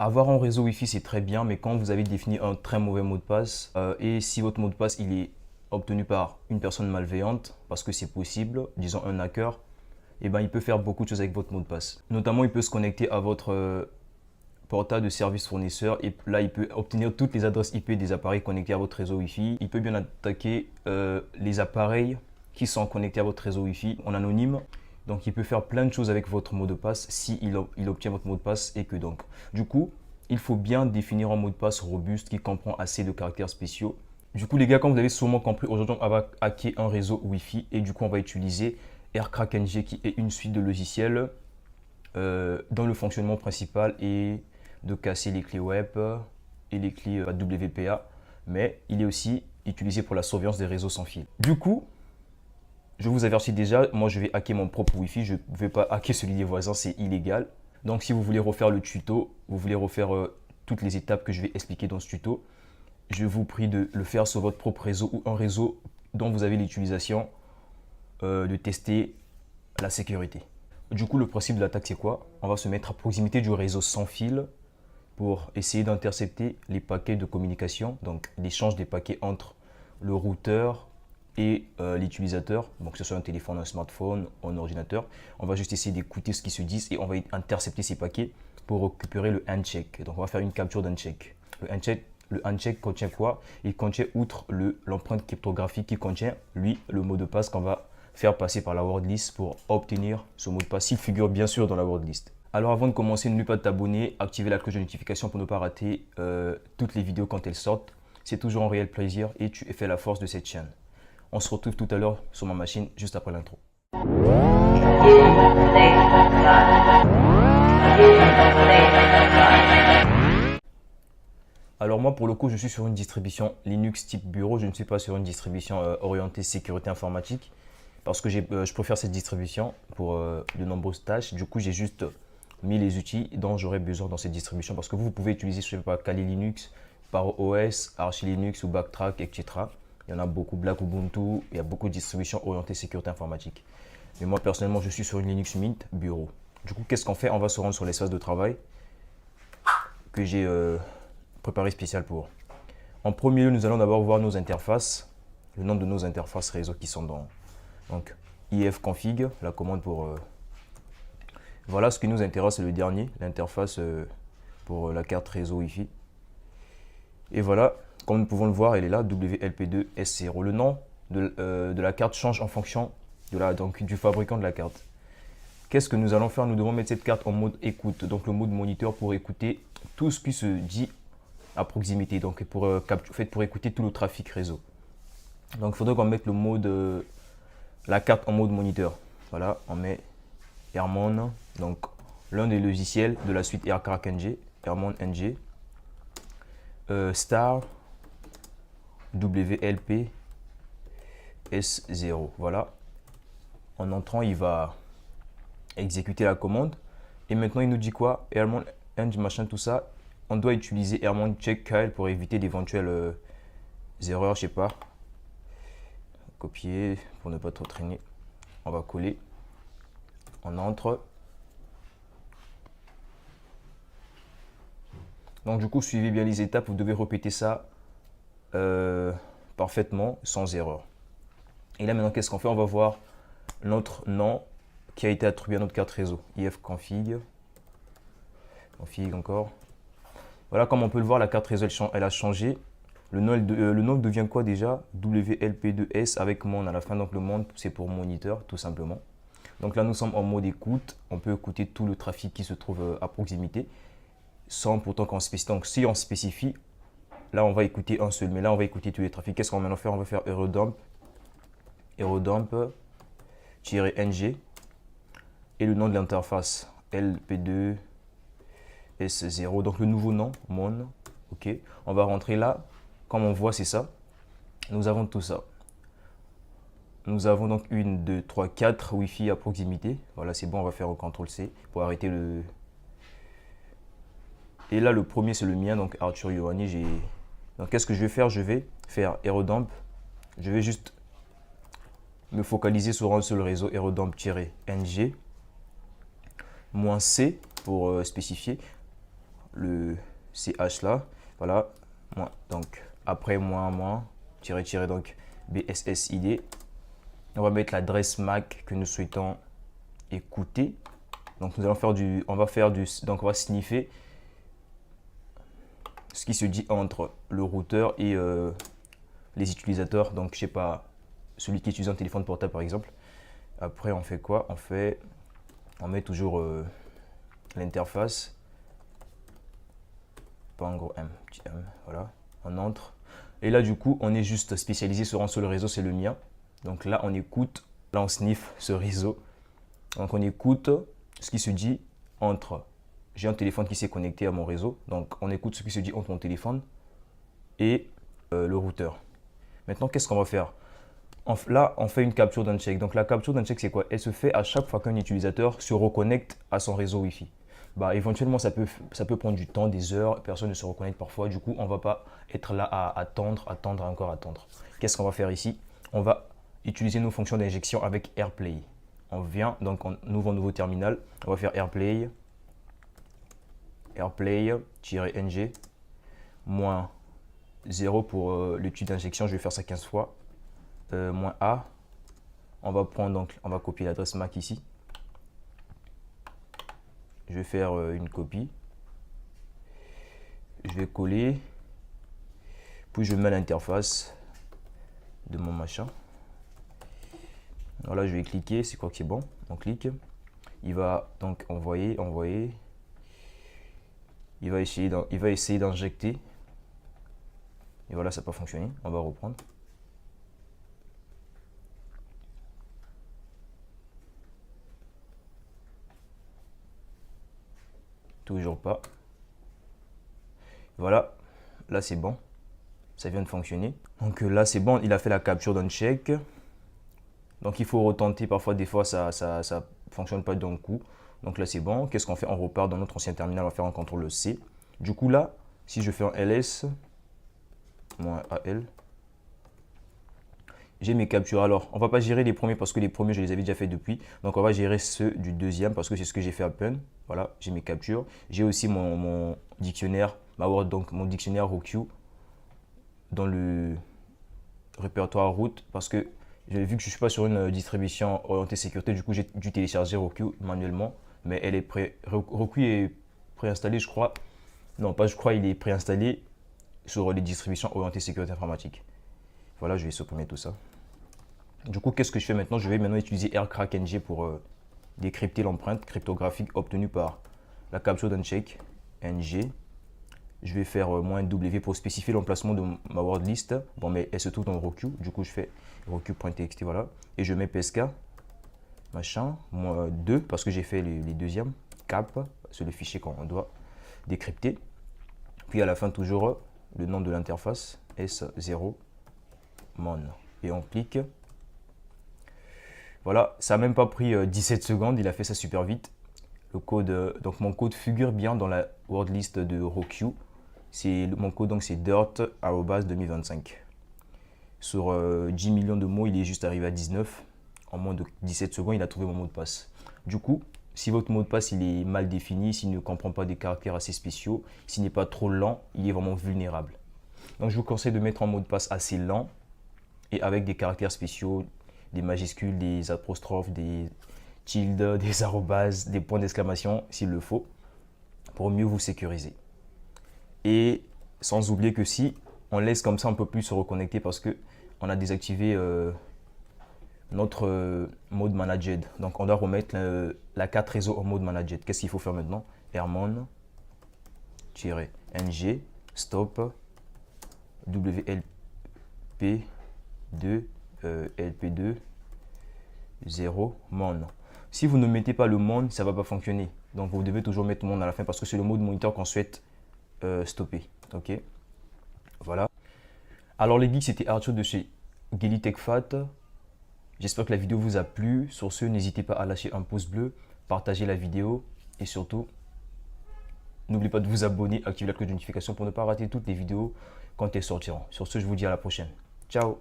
Avoir un réseau Wi-Fi, c'est très bien, mais quand vous avez défini un très mauvais mot de passe, et si votre mot de passe il est obtenu par une personne malveillante, parce que c'est possible, disons un hacker, eh ben, il peut faire beaucoup de choses avec votre mot de passe. Notamment, il peut se connecter à votre portail de service fournisseur et là, il peut obtenir toutes les adresses IP des appareils connectés à votre réseau Wi-Fi. Il peut bien attaquer les appareils qui sont connectés à votre réseau Wi-Fi en anonyme. Donc, il peut faire plein de choses avec votre mot de passe si il obtient votre mot de passe et que donc. Du coup, il faut bien définir un mot de passe robuste qui comprend assez de caractères spéciaux. Du coup, les gars, comme vous avez sûrement compris, aujourd'hui, on va hacker un réseau Wi-Fi et du coup, on va utiliser AirCrackNG qui est une suite de logiciels dont le fonctionnement principal est de casser les clés web et les clés WPA, mais il est aussi utilisé pour la surveillance des réseaux sans fil. Du coup, je vous avertis déjà, moi je vais hacker mon propre Wi-Fi, je ne vais pas hacker celui des voisins, c'est illégal. Donc si vous voulez refaire le tuto, vous voulez refaire toutes les étapes que je vais expliquer dans ce tuto, je vous prie de le faire sur votre propre réseau ou un réseau dont vous avez l'utilisation de tester la sécurité. Du coup, le principe de l'attaque, c'est quoi? On va se mettre à proximité du réseau sans fil pour essayer d'intercepter les paquets de communication, donc l'échange des paquets entre le routeur et l'utilisateur, donc que ce soit un téléphone, un smartphone, un ordinateur. On va juste essayer d'écouter ce qu'ils se disent et on va intercepter ces paquets pour récupérer le handshake. Donc on va faire une capture d'handshake. Le handshake contient quoi? Il contient, outre l'empreinte cryptographique qui contient, lui, le mot de passe qu'on va faire passer par la wordlist pour obtenir ce mot de passe. Il figure bien sûr dans la wordlist. Alors avant de commencer, n'oublie pas de t'abonner, activer la cloche de notification pour ne pas rater toutes les vidéos quand elles sortent. C'est toujours un réel plaisir et tu fais la force de cette chaîne. On se retrouve tout à l'heure sur ma machine juste après l'intro. Alors moi pour le coup je suis sur une distribution Linux type bureau, je ne suis pas sur une distribution orientée sécurité informatique parce que je préfère cette distribution pour de nombreuses tâches. Du coup j'ai juste mis les outils dont j'aurais besoin dans cette distribution parce que vous pouvez utiliser, je sais pas, Kali Linux, Paro OS, Arch Linux ou Backtrack, etc. Il y en a beaucoup, Black Ubuntu, il y a beaucoup de distributions orientées sécurité informatique. Mais moi personnellement je suis sur une Linux Mint bureau. Du coup qu'est-ce qu'on fait? On va se rendre sur l'espace de travail que j'ai préparé spécial pour. En premier lieu, nous allons d'abord voir nos interfaces, le nom de nos interfaces réseau qui sont dans donc ifconfig, la commande pour voilà, ce qui nous intéresse, c'est le dernier, l'interface pour la carte réseau Wi-Fi. Et voilà, comme nous pouvons le voir, elle est là, WLP2S0. Le nom de la carte change en fonction du fabricant de la carte. Qu'est-ce que nous allons faire? Nous devons mettre cette carte en mode écoute, donc le mode moniteur pour écouter tout ce qui se dit à proximité, donc pour écouter tout le trafic réseau. Donc il faudrait qu'on mette le mode, la carte en mode moniteur. Voilà, on met Airmon, donc l'un des logiciels de la suite AirCrackNG, Airmon NG, star WLP S0. Voilà, en entrant, il va exécuter la commande et maintenant il nous dit quoi? Airmon NG machin, tout ça. On doit utiliser Airmon check KL pour éviter d'éventuelles erreurs, je sais pas. Copier pour ne pas trop traîner. On va coller. On entre. Donc du coup, suivez bien les étapes. Vous devez répéter ça parfaitement, sans erreur. Et là maintenant, qu'est-ce qu'on fait? On va voir notre nom qui a été attribué à notre carte réseau. ifconfig. Config encore. Voilà, comme on peut le voir, la carte réseau, elle a changé. Le nom devient quoi déjà? WLP2S avec mon à la fin. Donc le monde, c'est pour moniteur, tout simplement. Donc là, nous sommes en mode écoute. On peut écouter tout le trafic qui se trouve à proximité, sans pourtant qu'on spécifie. Donc si on spécifie, là, on va écouter un seul. Mais là, on va écouter tous les trafics. Qu'est-ce qu'on va maintenant faire? On va faire Eurodump-ng et le nom de l'interface LP2 S0, donc le nouveau nom, mon, ok. On va rentrer là, comme on voit, c'est ça. Nous avons tout ça. Nous avons donc 1, 2, 3, 4 Wi-Fi à proximité. Voilà, c'est bon, on va faire un CTRL-C pour arrêter le... Et là, le premier, c'est le mien, donc Arthur Yohani. Donc, qu'est-ce que je vais faire? Je vais faire Aerodump. Je vais juste me focaliser sur un seul réseau, Aerodump-ng, -c pour spécifier. le CH là. Voilà. Donc après moins, tirer donc BSSID. On va mettre l'adresse MAC que nous souhaitons écouter. Donc nous allons faire donc on va sniffer ce qui se dit entre le routeur et les utilisateurs. Donc je sais pas, celui qui utilise un téléphone portable par exemple. Après on fait quoi? On met toujours l'interface, pas un gros M, petit M, voilà. On entre. Et là du coup on est juste spécialisé sur un seul réseau, c'est le mien. Donc là on écoute, là on sniffe ce réseau. Donc on écoute ce qui se dit entre, j'ai un téléphone qui s'est connecté à mon réseau, donc on écoute ce qui se dit entre mon téléphone et le routeur. Maintenant qu'est-ce qu'on va faire? Là on fait une capture d'un check. Donc la capture d'un check c'est quoi? Elle se fait à chaque fois qu'un utilisateur se reconnecte à son réseau Wi-Fi. Bah, éventuellement ça peut prendre du temps, des heures, personne ne se reconnecte parfois, du coup on ne va pas être là à attendre, encore attendre. Qu'est-ce qu'on va faire ici? On va utiliser nos fonctions d'injection avec AirPlay. On vient, donc on ouvre un nouveau terminal, on va faire AirPlay, AirPlay-ng, moins 0 pour l'étude d'injection, je vais faire ça 15 fois, moins A, on va prendre donc, on va copier l'adresse MAC ici, je vais faire une copie, je vais coller, puis je mets l'interface de mon machin. Voilà, je vais cliquer, c'est quoi que c'est bon, on clique, il va donc envoyer, il va essayer d'injecter, et voilà, ça n'a pas fonctionné, on va reprendre. Toujours pas. Voilà, là c'est bon, ça vient de fonctionner. Donc là c'est bon, il a fait la capture d'un check. Donc il faut retenter, parfois des fois ça fonctionne pas d'un coup. Donc là c'est bon, qu'est-ce qu'on fait? On repart dans notre ancien terminal, on va faire un CTRL C. Du coup là, si je fais un ls, moins AL, j'ai mes captures. Alors on va pas gérer les premiers parce que les premiers je les avais déjà fait depuis. Donc on va gérer ceux du deuxième parce que c'est ce que j'ai fait à peine. Voilà, j'ai mes captures. J'ai aussi mon dictionnaire, ma Word, donc mon dictionnaire ROCU dans le répertoire route parce que j'ai vu que je ne suis pas sur une distribution orientée sécurité, du coup j'ai dû télécharger ROCU manuellement, mais elle est ROCU est préinstallé, je crois. Non, pas je crois, il est préinstallé sur les distributions orientées sécurité informatique. Voilà, je vais supprimer tout ça. Du coup, qu'est-ce que je fais maintenant? Je vais maintenant utiliser AirCrackNG pour décrypter l'empreinte cryptographique obtenue par la capture d'un check NG. Je vais faire -W pour spécifier l'emplacement de ma word list. Bon, mais elle se trouve dans le ROCU. Du coup, je fais ROCU.txt, voilà. Et je mets PSK, machin, -2, parce que j'ai fait les deuxièmes. Cap, c'est le fichier qu'on doit décrypter. Puis à la fin, toujours le nom de l'interface, S0 mon. Et on clique. Voilà, ça n'a même pas pris 17 secondes, il a fait ça super vite. Le code, donc mon code figure bien dans la word list de ROCU. Mon code, donc c'est dirt@2025. Sur 10 millions de mots, il est juste arrivé à 19. En moins de 17 secondes, il a trouvé mon mot de passe. Du coup, si votre mot de passe il est mal défini, s'il ne comprend pas des caractères assez spéciaux, s'il n'est pas trop lent, il est vraiment vulnérable. Donc je vous conseille de mettre un mot de passe assez lent et avec des caractères spéciaux, des majuscules, des apostrophes, des tildes, des arrobases, des points d'exclamation s'il le faut, pour mieux vous sécuriser. Et sans oublier que si on laisse comme ça, on ne peut plus se reconnecter parce qu'on a désactivé notre mode managed. Donc on doit remettre la carte réseau en mode managed. Qu'est-ce qu'il faut faire maintenant? Airmon-ng stop WLP2 LP2 0 mon. Si vous ne mettez pas le mon, ça ne va pas fonctionner. Donc vous devez toujours mettre mon à la fin parce que c'est le mode moniteur qu'on souhaite stopper. Ok, voilà. Alors les geeks, c'était Arthur de chez GeliTechFat. J'espère que la vidéo vous a plu. Sur ce, n'hésitez pas à lâcher un pouce bleu, partager la vidéo et surtout, n'oubliez pas de vous abonner, activer la cloche de notification pour ne pas rater toutes les vidéos quand elles sortiront. Sur ce, je vous dis à la prochaine. Ciao.